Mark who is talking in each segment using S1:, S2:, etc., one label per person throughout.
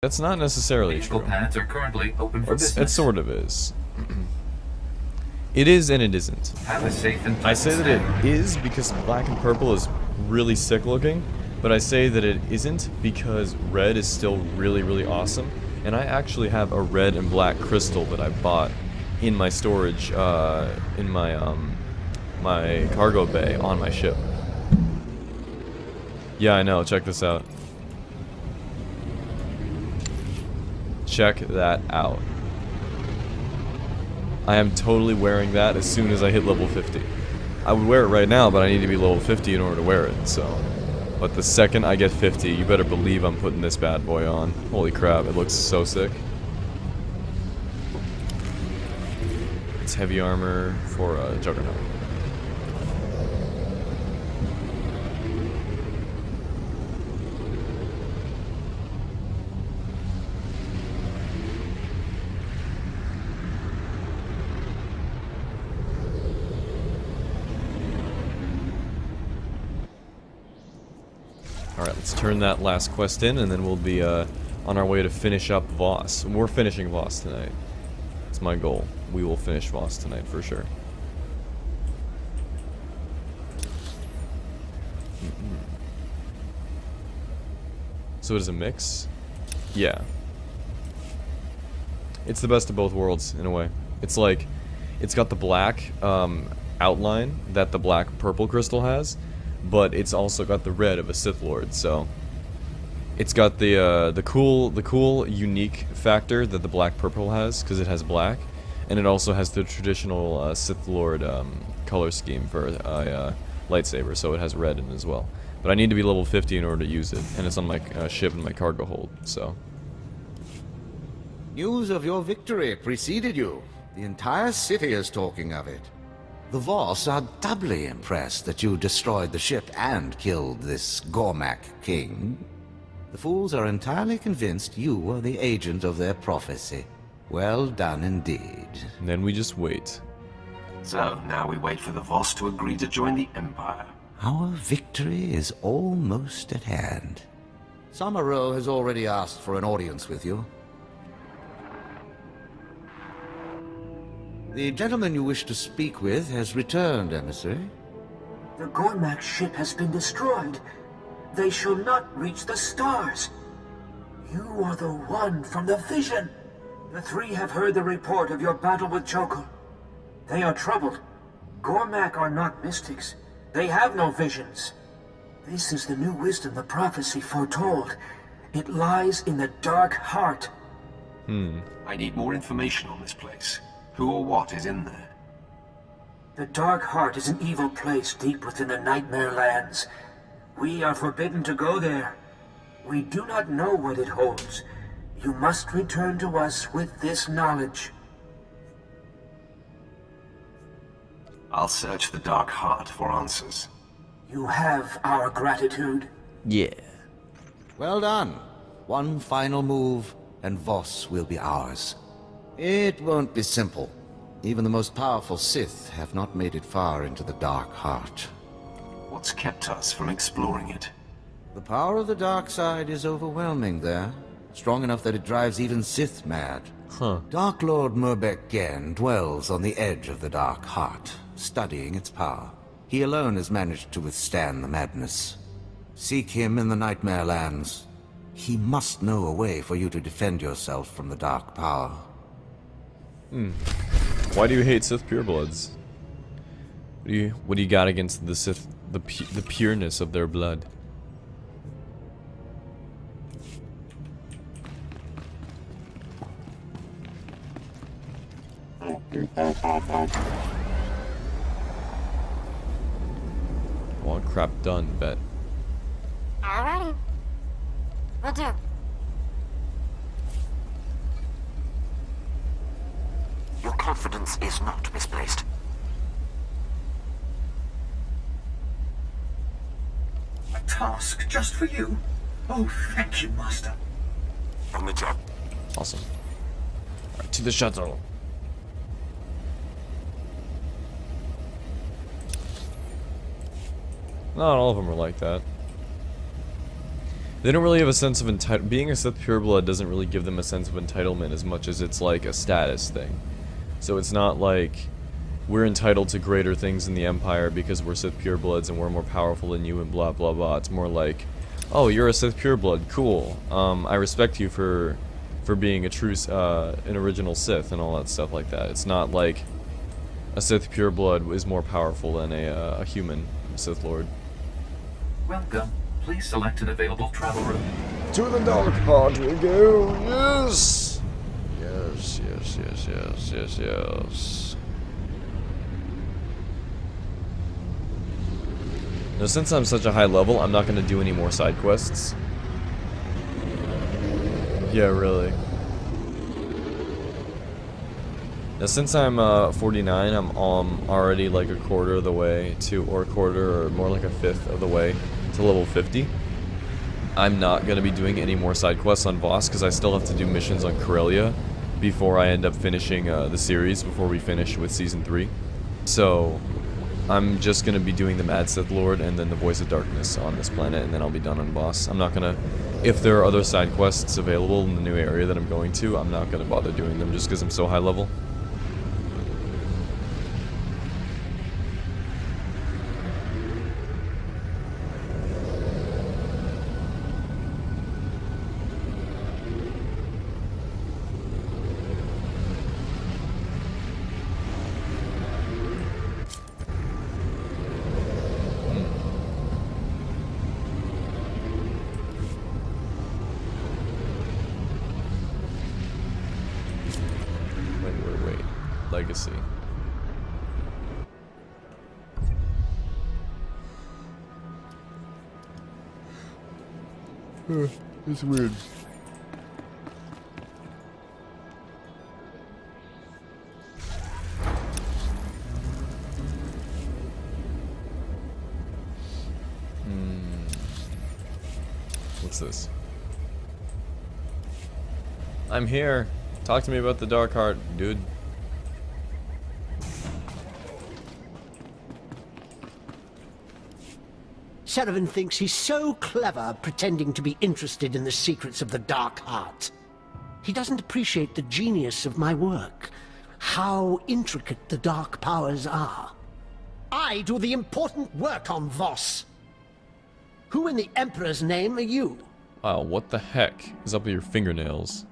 S1: That's not necessarily
S2: Vehicle
S1: true.
S2: paths are currently open for
S1: It
S2: business.
S1: sort of is. It is and it isn't.
S2: Have a safe and
S1: I say
S2: pleasant
S1: that
S2: stay.
S1: it is because black and purple is really sick looking, but I say that it isn't because red is still really, really awesome. And I actually have a red and black crystal that I bought in my storage, in my, my cargo bay on my ship. Yeah, I know. Check this out. Check that out. I am totally wearing that as soon as I hit level 50. I would wear it right now, but I need to be level 50 in order to wear it, so. But the second I get 50, you better believe I'm putting this bad boy on. Holy crap, it looks so sick. It's heavy armor for Juggernaut. Alright, let's turn that last quest in, and then we'll be on our way to finish up Voss. We're finishing Voss tonight. That's my goal. We will finish Voss tonight for sure. So it is a mix? Yeah. It's the best of both worlds, in a way. It's like, it's got the black outline that the black purple crystal has, but it's also got the red of a Sith Lord, so it's got the cool unique factor that the black purple has, because it has black, and it also has the traditional Sith Lord color scheme for a lightsaber, so it has red in it as well. But I need to be level 50 in order to use it, and it's on my ship in my cargo hold, so.
S3: News of your victory preceded you. The entire city is talking of it. The Voss are doubly impressed that you destroyed the ship and killed this Gormak king. The fools are entirely convinced you are the agent of their prophecy. Well done indeed.
S1: And then we just wait.
S4: So, now we wait for the Voss to agree to join the Empire.
S3: Our victory is almost at hand. Sel-Makor has already asked for an audience with you. The gentleman you wish to speak with has returned, emissary.
S5: The Gormak ship has been destroyed. They shall not reach the stars. You are the one from the vision. The three have heard the report of your battle with Chokul. They are troubled. Gormak are not mystics. They have no visions. This is the new wisdom the prophecy foretold. It lies in the dark heart.
S4: I need more information on this place. Who or what is in there?
S5: The dark heart is an evil place deep within the Nightmare Lands. We are forbidden to go there. We do not know what it holds. You must return to us with this knowledge.
S4: I'll search the Dark Heart for answers.
S5: You have our gratitude.
S1: Yeah.
S3: Well done. One final move, and Voss will be ours. It won't be simple. Even the most powerful Sith have not made it far into the Dark Heart.
S4: What's kept us from exploring it?
S3: The power of the dark side is overwhelming there. Strong enough that it drives even Sith mad.
S1: Huh.
S3: Dark Lord Murbek Gen dwells on the edge of the Dark Heart, studying its power. He alone has managed to withstand the madness. Seek him in the Nightmare Lands. He must know a way for you to defend yourself from the dark power.
S1: Why do you hate Sith purebloods? What do you got against the Sith, the pureness of their blood? Well, crap done, bet.
S6: Alrighty. Will do. Your confidence is not misplaced.
S5: A task just for you? Oh, thank you, Master.
S6: On the job.
S1: Awesome. Alright, to the shuttle. Not all of them are like that. They don't really have a sense of entitlement. Being a Sith pureblood doesn't really give them a sense of entitlement as much as it's like a status thing. So it's not like we're entitled to greater things in the Empire because we're Sith purebloods and we're more powerful than you and blah blah blah. It's more like, oh, you're a Sith pureblood, cool. I respect you for being a true, an original Sith and all that stuff like that. It's not like a Sith pureblood is more powerful than a human Sith Lord.
S2: Welcome. Please select an available travel route.
S1: To the dark heart we go. Yes. Yes. Yes. Yes. Yes. Yes. Yes. Now, since I'm such a high level, I'm not going to do any more side quests. Yeah, really. Now, since I'm 49, I'm already like a quarter of the way to, or a quarter, or more like a fifth of the way to level 50. I'm not going to be doing any more side quests on Voss because I still have to do missions on Corellia before I end up finishing the series, before we finish with Season 3. So, I'm just going to be doing the Mad Sith Lord and then the Voice of Darkness on this planet, and then I'll be done on Voss. I'm not going to, if there are other side quests available in the new area that I'm going to, I'm not going to bother doing them just because I'm so high level. Legacy. It's weird. What's this? I'm here. Talk to me about the Dark Heart, dude.
S7: Seravan thinks he's so clever pretending to be interested in the secrets of the Dark Heart. He doesn't appreciate the genius of my work, how intricate the dark powers are. I do the important work on Voss. Who in the Emperor's name are you?
S1: Wow, what the heck is up with your fingernails?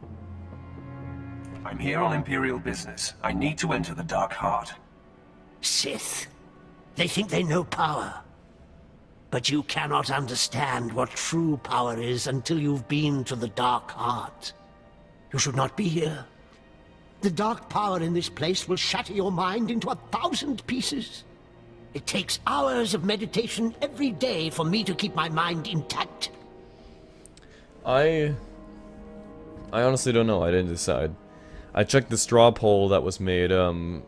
S4: I'm here on Imperial business. I need to enter the Dark Heart.
S7: Sith. They think they know power. But you cannot understand what true power is until you've been to the Dark Heart. You should not be here. The dark power in this place will shatter your mind into 1,000 pieces. It takes hours of meditation every day for me to keep my mind intact.
S1: I honestly don't know. I didn't decide. I checked the straw poll that was made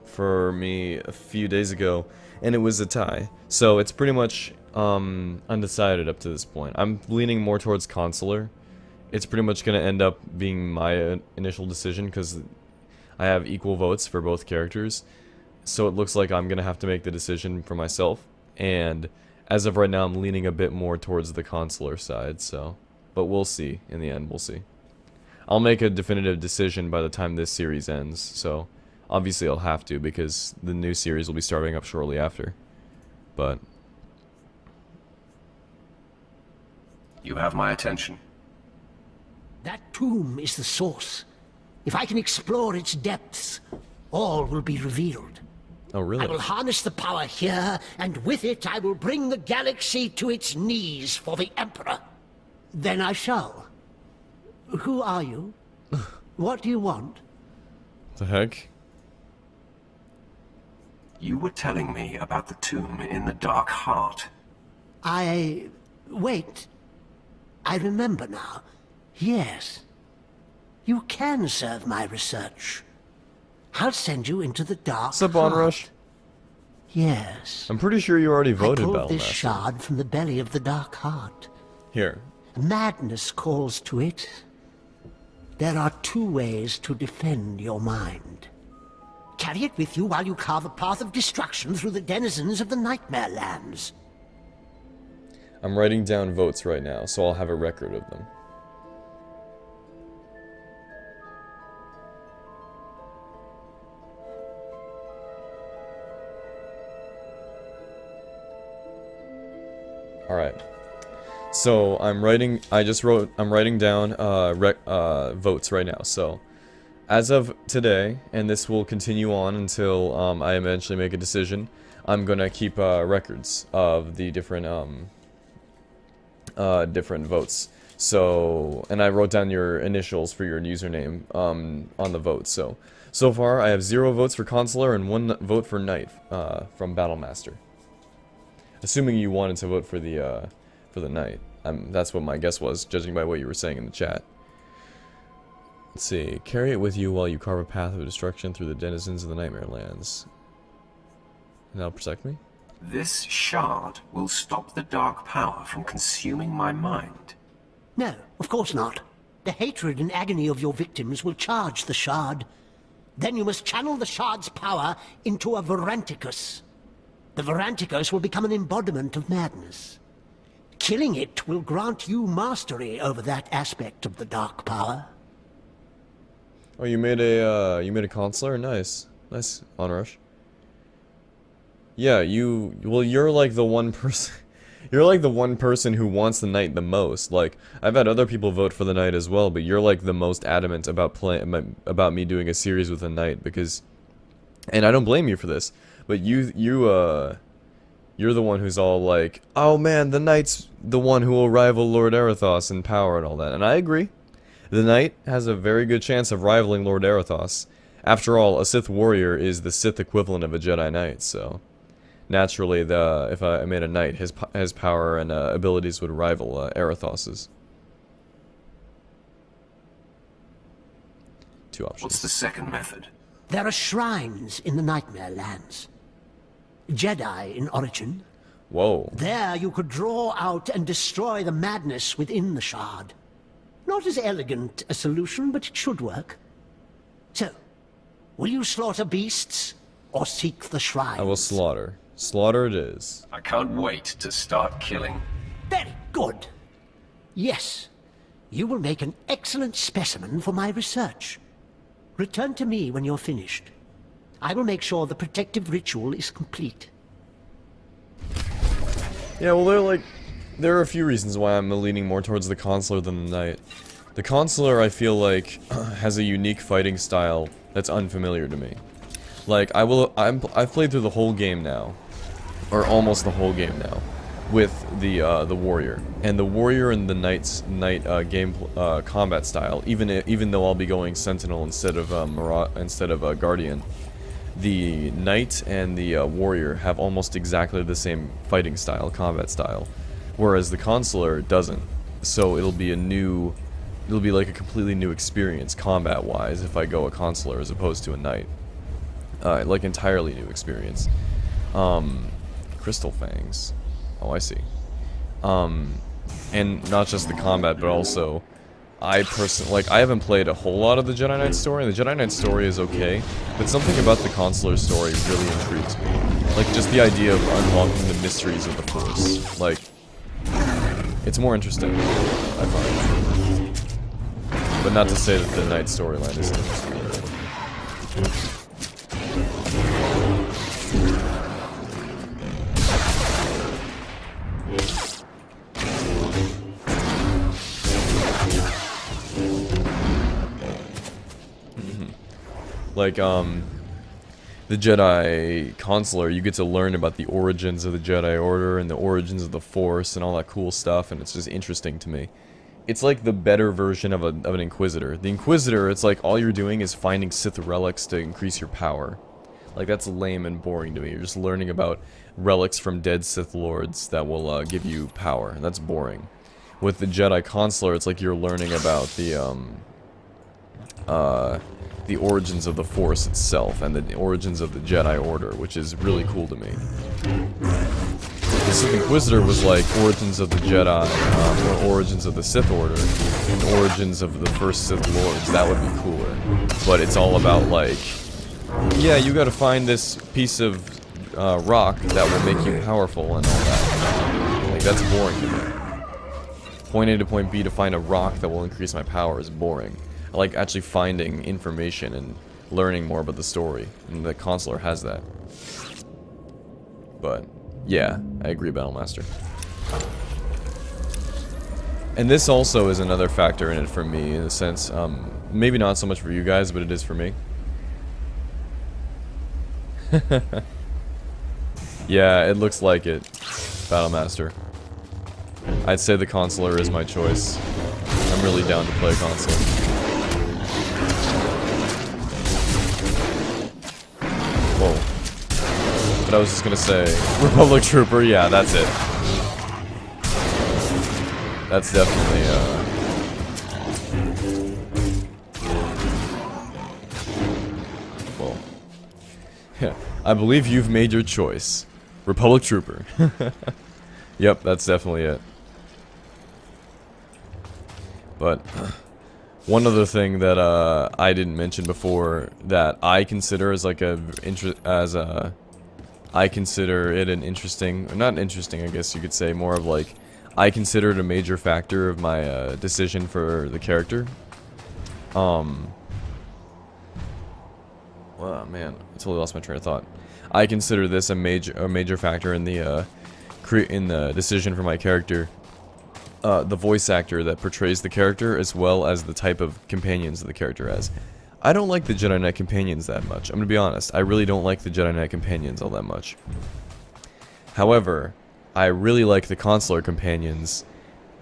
S1: for me a few days ago, and it was a tie. So it's pretty much undecided up to this point. I'm leaning more towards Consular. It's pretty much going to end up being my initial decision because I have equal votes for both characters. So it looks like I'm going to have to make the decision for myself. And as of right now, I'm leaning a bit more towards the Consular side. So, but we'll see. In the end, we'll see. I'll make a definitive decision by the time this series ends. So obviously I'll have to because the new series will be starting up shortly after. But
S4: You have my attention.
S7: That tomb is the source. If I can explore its depths, all will be revealed.
S1: Oh, really?
S7: I will harness the power here, and with it I will bring the galaxy to its knees for the Emperor. Then I shall. Who are you? What do you want?
S1: The heck?
S4: You were telling me about the tomb in the Dark Heart.
S7: Wait. I remember now. Yes. You can serve my research. I'll send you into the Dark
S1: What's up,
S7: Heart.
S1: Onrush?
S7: Yes.
S1: I'm pretty sure you already voted,
S7: I pulled this
S1: Battlemaster.
S7: shard from the belly of the Dark Heart.
S1: Here.
S7: Madness calls to it. There are two ways to defend your mind. Carry it with you while you carve a path of destruction through the denizens of the Nightmare Lands.
S1: I'm writing down votes right now, so I'll have a record of them. Alright. So, I'm writing down, votes right now. So, as of today, and this will continue on until, I eventually make a decision, I'm gonna keep, records of the different, different votes. So, and I wrote down your initials for your username, on the vote. So far, I have 0 votes for Consular and 1 vote for Knight, from Battlemaster. Assuming you wanted to vote for the Knight. That's what my guess was, judging by what you were saying in the chat. Let's see. Carry it with you while you carve a path of destruction through the denizens of the Nightmare Lands. And that'll protect me?
S4: This shard will stop the dark power from consuming my mind.
S7: No, of course not. The hatred and agony of your victims will charge the shard. Then you must channel the shard's power into a Varanticus. The Varanticus will become an embodiment of madness. Killing it will grant you mastery over that aspect of the dark power.
S1: Oh, you made a consular? Nice. Nice, Onrush. Yeah, you're like the one person, you're like the one person who wants the Knight the most. Like, I've had other people vote for the Knight as well, but you're like the most adamant about about me doing a series with the Knight, because, and I don't blame you for this, but you're the one who's all like, oh man, the Knight's the one who will rival Lord Arathos in power and all that, and I agree. The Knight has a very good chance of rivaling Lord Arathos. After all, a Sith warrior is the Sith equivalent of a Jedi Knight, so naturally, if I made a Knight, his power and abilities would rival Arathos's. 2 options.
S4: What's the second method?
S7: There are shrines in the Nightmare Lands. Jedi in origin.
S1: Whoa.
S7: There you could draw out and destroy the madness within the shard. Not as elegant a solution, but it should work. So, will you slaughter beasts, or seek the shrines?
S1: I will slaughter. Slaughter it is.
S4: I can't wait to start killing.
S7: Very good. Yes, you will make an excellent specimen for my research. Return to me when you're finished. I will make sure the protective ritual is complete.
S1: Yeah, well, there are a few reasons why I'm leaning more towards the Consular than the Knight. The Consular, I feel like, has a unique fighting style that's unfamiliar to me. Like, I've played through the whole game now, or almost the whole game now, with the warrior, and the warrior and the Knight's combat style. Even though I'll be going Sentinel instead of Guardian, the Knight and the warrior have almost exactly the same fighting style, combat style, whereas the Consular doesn't. So it'll be like a completely new experience combat-wise if I go a Consular as opposed to a Knight. Like entirely new experience. Crystal Fangs. Oh, I see. And not just the combat, but also, I haven't played a whole lot of the Jedi Knight story, and the Jedi Knight story is okay, but something about the Consular story really intrigues me. Like, just the idea of unlocking the mysteries of the Force. Like, it's more interesting, I find. But not to say that the Knight storyline is interesting. Like, the Jedi Consular, you get to learn about the origins of the Jedi Order and the origins of the Force and all that cool stuff, and it's just interesting to me. It's like the better version of an Inquisitor. The Inquisitor, it's like all you're doing is finding Sith relics to increase your power. Like, that's lame and boring to me. You're just learning about relics from dead Sith Lords that will give you power, and that's boring. With the Jedi Consular, it's like you're learning about the origins of the Force itself and the origins of the Jedi Order, which is really cool to me. The Sith Inquisitor was like origins of the Jedi, or origins of the Sith Order, and origins of the first Sith Lords. That would be cooler. But it's all about like, yeah, you gotta find this piece of rock that will make you powerful and all that. Like, that's boring to me. Point A to point B to find a rock that will increase my power is boring. I like actually finding information and learning more about the story, and the consular has that. But, yeah, I agree, Battlemaster. And this also is another factor in it for me, in the sense, maybe not so much for you guys, but it is for me. Yeah, it looks like it, Battlemaster. I'd say the consular is my choice. I'm really down to play consular. Whoa. But I was just gonna say, Republic Trooper, yeah, that's it. That's definitely, well. Yeah, I believe you've made your choice. Republic Trooper. Yep, that's definitely it. But one other thing that I didn't mention before that I consider as like I consider it an interesting, not interesting, I guess you could say, more of like I consider it a major factor of my decision for the character. Well, man, I totally lost my train of thought. I consider this a major factor in the decision for my character. The voice actor that portrays the character, as well as the type of companions that the character has. I don't like the Jedi Knight companions that much. I'm gonna be honest. I really don't like the Jedi Knight companions all that much. However, I really like the consular companions,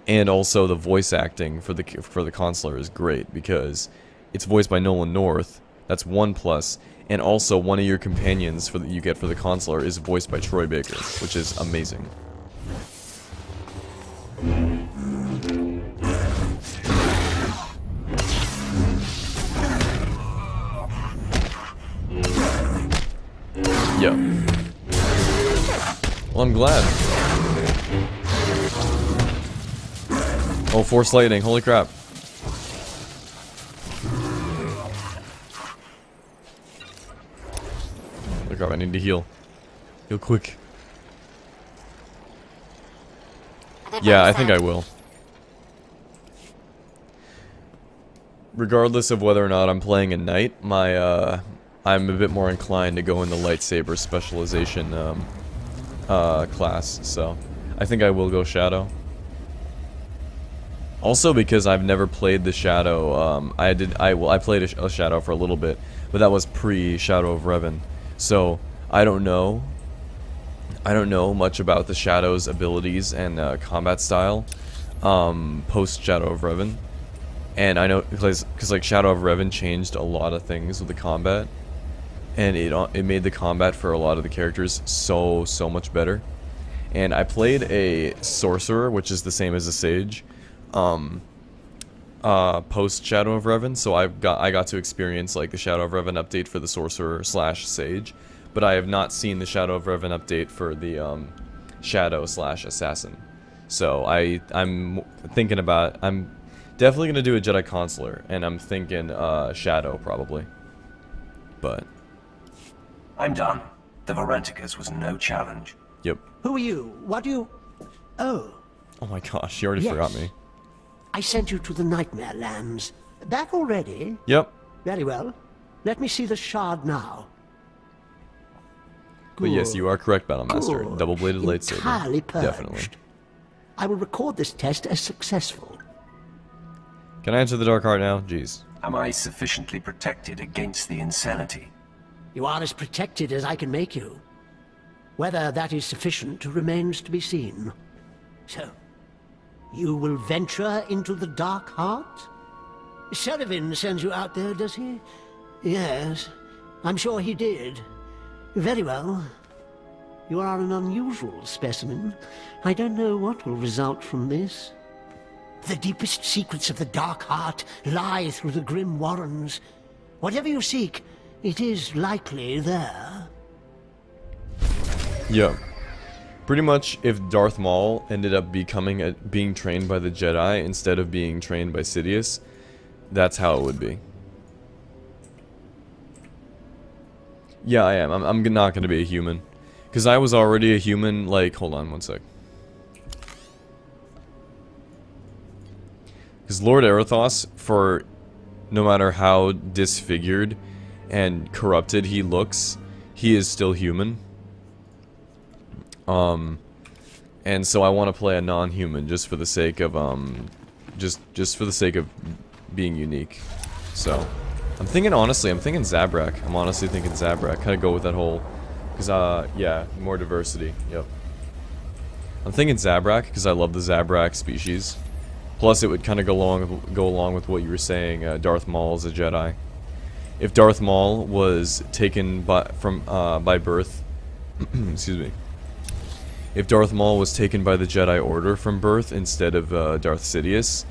S1: and also the voice acting for the consular is great because it's voiced by Nolan North. That's one plus, and also one of your companions that you get for the consular is voiced by Troy Baker, which is amazing. Yeah. Well, I'm glad. Oh, Force Lightning, holy crap. Holy crap, I need to heal. Heal quick. Yeah, I think I will. Regardless of whether or not I'm playing a knight, I'm a bit more inclined to go in the lightsaber specialization class, so I think I will go Shadow. Also because I've never played the Shadow, I played a Shadow for a little bit, but that was pre-Shadow of Revan, so I don't know much about the Shadow's abilities and combat style post-Shadow of Revan. And I know because like Shadow of Revan changed a lot of things with the combat, and it made the combat for a lot of the characters so much better. And I played a sorcerer, which is the same as a sage, post Shadow of Revan. So I got to experience like the Shadow of Revan update for the sorcerer / sage, but I have not seen the Shadow of Revan update for the shadow / assassin. So I'm thinking about definitely gonna do a Jedi Consular, and I'm thinking Shadow probably. But
S4: I'm done. The Varenticus was no challenge.
S1: yep.
S7: Who are you? What do you... Oh.
S1: Oh my gosh, you already forgot me.
S7: I sent you to the Nightmare Lands. Back already?
S1: Yep.
S7: Very well. Let me see the shard now.
S1: But yes, you are correct, Battlemaster.
S7: Good.
S1: Double-bladed lightsaber.
S7: Entirely purged.
S1: Definitely.
S7: I will record this test as successful.
S1: Can I enter the Dark Heart now? Jeez.
S4: Am I sufficiently protected against the insanity?
S7: You are as protected as I can make you. Whether that is sufficient remains to be seen. So, you will venture into the Dark Heart? Sheridan sends you out there, does he? Yes, I'm sure he did. Very well. You are an unusual specimen. I don't know what will result from this. The deepest secrets of the Dark Heart lie through the grim warrens. Whatever you seek, it is likely there.
S1: Yeah. Pretty much, if Darth Maul ended up being trained by the Jedi instead of being trained by Sidious, that's how it would be. Yeah, I am. I'm not going to be a human. Because I was already a human, like... Hold on one sec. Because Lord Arathos, for no matter how disfigured and corrupted he looks, he is still human. And so I want to play a non-human just for the sake of just for the sake of being unique. So I'm thinking Zabrak. I'm honestly thinking Zabrak. Kind of go with that whole, because yeah, more diversity. Yep. I'm thinking Zabrak because I love the Zabrak species. Plus, it would kind of go along with what you were saying. Darth Maul is a Jedi. If Darth Maul was taken by birth, excuse me. If Darth Maul was taken by the Jedi Order from birth instead of Darth Sidious,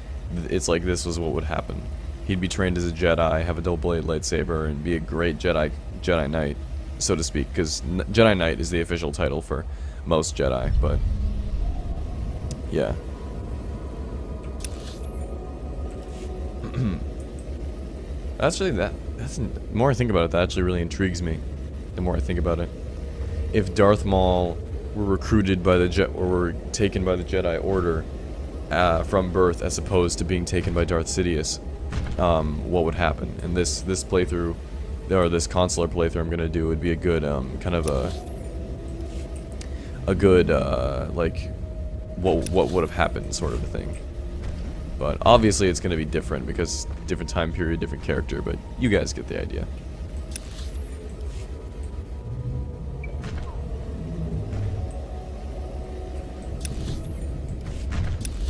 S1: it's like this was what would happen. He'd be trained as a Jedi, have a double-bladed lightsaber, and be a great Jedi Knight, so to speak. Because Jedi Knight is the official title for most Jedi, but yeah. Actually, that's the more I think about it, that actually really intrigues me. The more I think about it, if Darth Maul were recruited by the or were taken by the Jedi Order from birth, as opposed to being taken by Darth Sidious, what would happen? And this playthrough, or this consular playthrough I'm gonna do, would be a good kind of a good like what would have happened sort of a thing. But obviously it's gonna be different because different time period, different character. But you guys get the idea.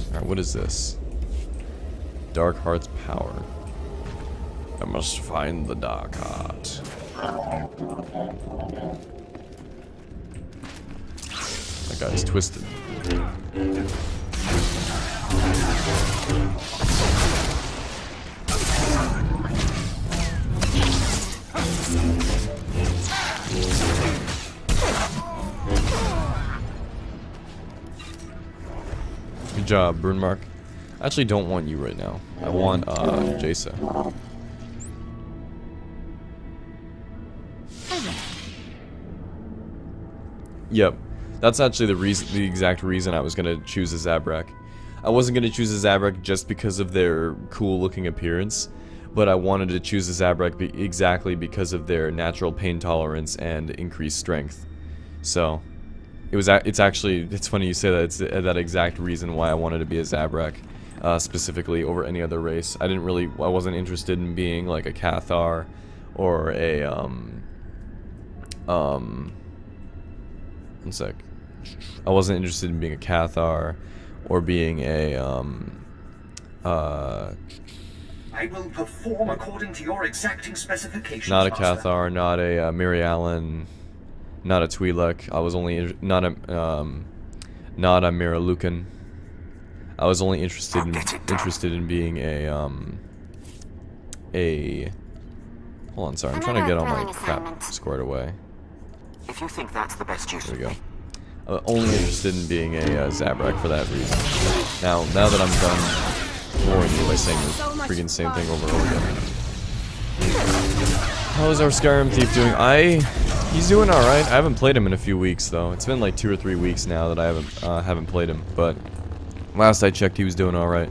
S1: Alright, what is this? Dark Heart's power. I must find the Dark Heart. That guy's twisted. Good job, Brunmark. I actually don't want you right now. I want Jasa. Yep. That's actually the exact reason I was gonna choose a Zabrak. I wasn't gonna choose a Zabrak just because of their cool looking appearance, but I wanted to choose a Zabrak exactly because of their natural pain tolerance and increased strength. So it's funny you say that. It's that exact reason why I wanted to be a Zabrak, specifically over any other race. I wasn't interested in being like a Cathar or a one sec. I wasn't interested in being a Cathar or being a
S5: I will perform according to your exacting specifications.
S1: not a Cathar, not a Mary Allen, not a Twi'lek. I was only not a Mira Lucan. I was only interested in being a hold on, sorry, I'm trying to get all my crap squared away.
S6: If you think that's the best use
S1: There
S6: of
S1: we go.
S6: me.
S1: Only interested in being a Zabrak for that reason. Now that I'm done boring you by saying the freaking same thing over and over again. How is our Skyrim thief doing? He's doing alright. I haven't played him in a few weeks though. It's been like 2 or 3 weeks now that I haven't played him, but last I checked he was doing alright.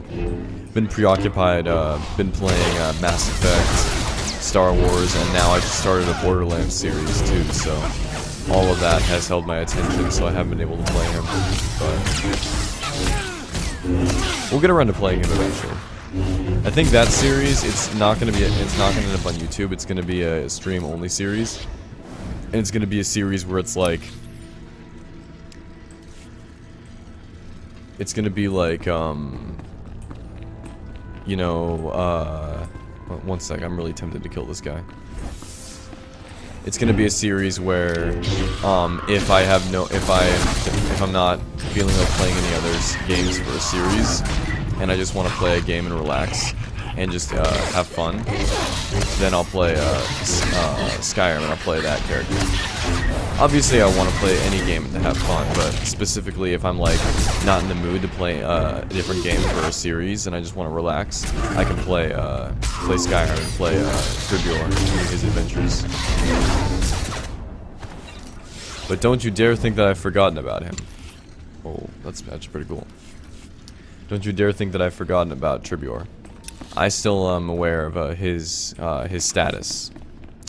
S1: Been preoccupied, been playing Mass Effect, Star Wars, and now I just started a Borderlands series too, so all of that has held my attention, so I haven't been able to play him, but we'll get around to playing him eventually. I think that series, it's not gonna end up on YouTube. It's gonna be a stream only series, and it's gonna be a series where it's like, it's gonna be like, you know, one sec, I'm really tempted to kill this guy. It's gonna be a series where, if I'm not feeling like playing any other games for a series, and I just want to play a game and relax, and just have fun, then I'll play Skyrim, and I'll play that character. Obviously, I want to play any game to have fun, but specifically if I'm like not in the mood to play a different game for a series, and I just want to relax, I can play Skyrim and play Trivior and his adventures. But don't you dare think that I've forgotten about him. Oh, that's pretty cool. Don't you dare think that I've forgotten about Tribuor. I still am aware of his status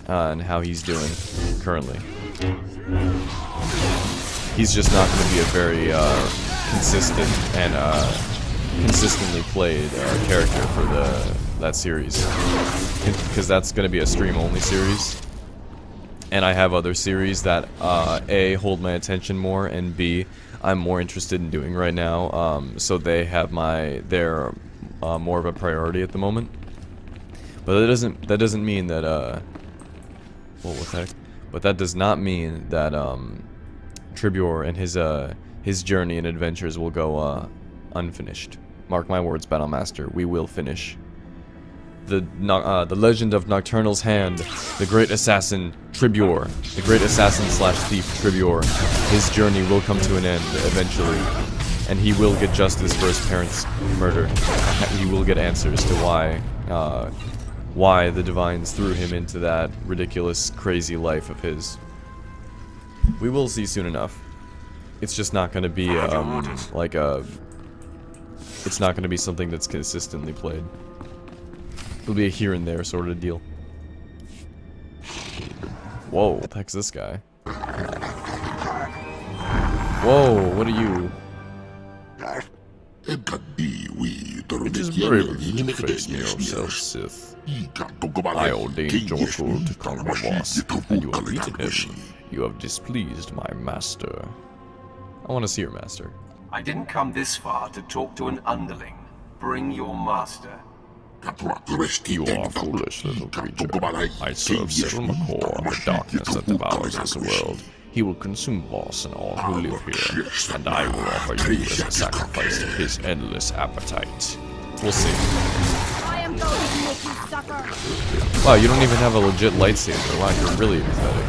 S1: and how he's doing currently. He's just not going to be a very consistent and consistently played character for that series, because that's going to be a stream-only series. And I have other series that A, hold my attention more, and B, I'm more interested in doing right now. So they're more of a priority at the moment. But that doesn't mean that well, what the heck? But that does not mean that Tribuor and his journey and adventures will go unfinished. Mark my words, Battlemaster, we will finish. The legend of Nocturnal's Hand, the great assassin Tribuor, the great assassin slash thief Tribuor, his journey will come to an end eventually, and he will get justice for his parents' murder. He will get answers to why the Divines threw him into that ridiculous, crazy life of his. We will see soon enough. It's just not going to be it's not going to be something that's consistently played. It'll be a here and there sort of deal. Whoa, what the heck's this guy? Whoa, what are you? It is brave of you to face me yourself, Sith. I ordained Jorkul to conquer Voss, and you have beaten him. You have displeased my master. I want to see your master.
S4: I didn't come this far to talk to an underling. Bring your master.
S8: You are foolish, little creature. I serve Sel-Makor, the darkness that devours this world. He will consume Voss and all who live here, and I will offer you as a sacrifice to his endless appetite. We'll see.
S9: I am going to make you suffer.
S1: Wow, you don't even have a legit lightsaber. Wow, you're really pathetic.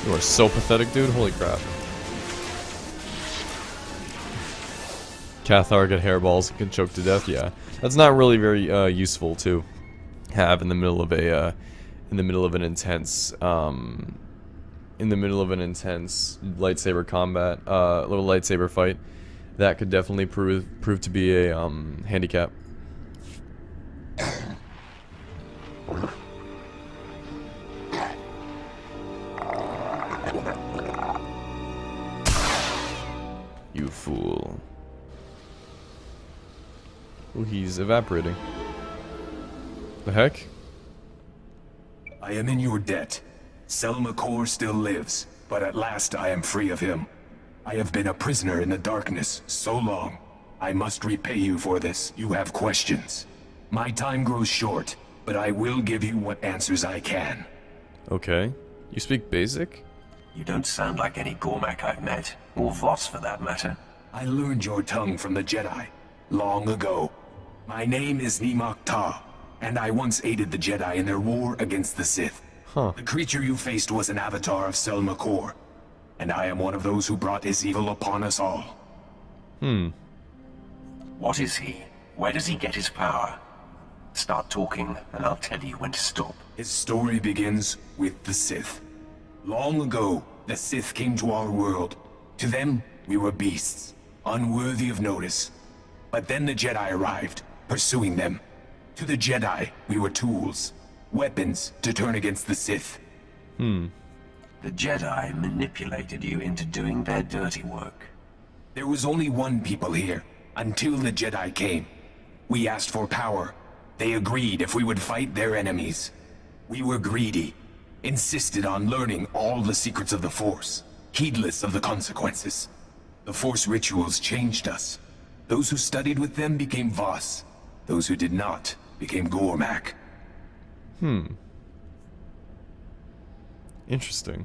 S1: You are so pathetic, dude. Holy crap. Cathar get hairballs and can choke to death. Yeah, that's not really very useful to have in the middle of an intense lightsaber combat, little lightsaber fight. That could definitely prove to be a handicap. You fool. Oh, he's evaporating. The heck?
S10: I am in your debt. Sel-Makor still lives, but at last I am free of him. I have been a prisoner in the darkness so long. I must repay you for this. You have questions. My time grows short, but I will give you what answers I can.
S1: Okay. You speak basic?
S4: You don't sound like any Gormak I've met, or Voss for that matter.
S10: I learned your tongue from the Jedi, long ago. My name is Sel-Makor, and I once aided the Jedi in their war against the Sith.
S1: Huh.
S10: The creature you faced was an avatar of Sel-Makor, and I am one of those who brought his evil upon us all.
S4: What is he? Where does he get his power? Start talking, and I'll tell you when to stop.
S10: His story begins with the Sith. Long ago, the Sith came to our world. To them, we were beasts, unworthy of notice. But then the Jedi arrived, pursuing them. To the Jedi, we were tools, weapons to turn against the Sith.
S4: The Jedi manipulated you into doing their dirty work.
S10: There was only one people here, until the Jedi came. We asked for power. They agreed if we would fight their enemies. We were greedy, insisted on learning all the secrets of the Force, heedless of the consequences. The Force rituals changed us. Those who studied with them became Voss. Those who did not became Gormak.
S1: Interesting.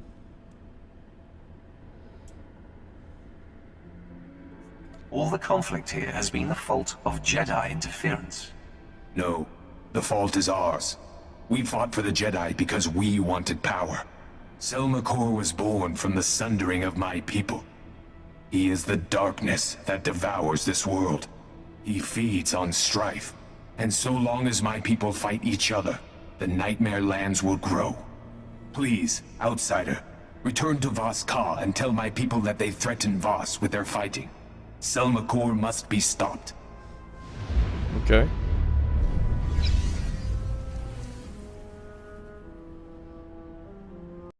S4: All the conflict here has been the fault of Jedi interference.
S10: No, the fault is ours. We fought for the Jedi because we wanted power. Sel-Makor was born from the sundering of my people. He is the darkness that devours this world. He feeds on strife. And so long as my people fight each other, the Nightmare Lands will grow. Please, outsider, return to Voss Ka and tell my people that they threaten Voss with their fighting. Sel-Makor must be stopped.
S1: Okay.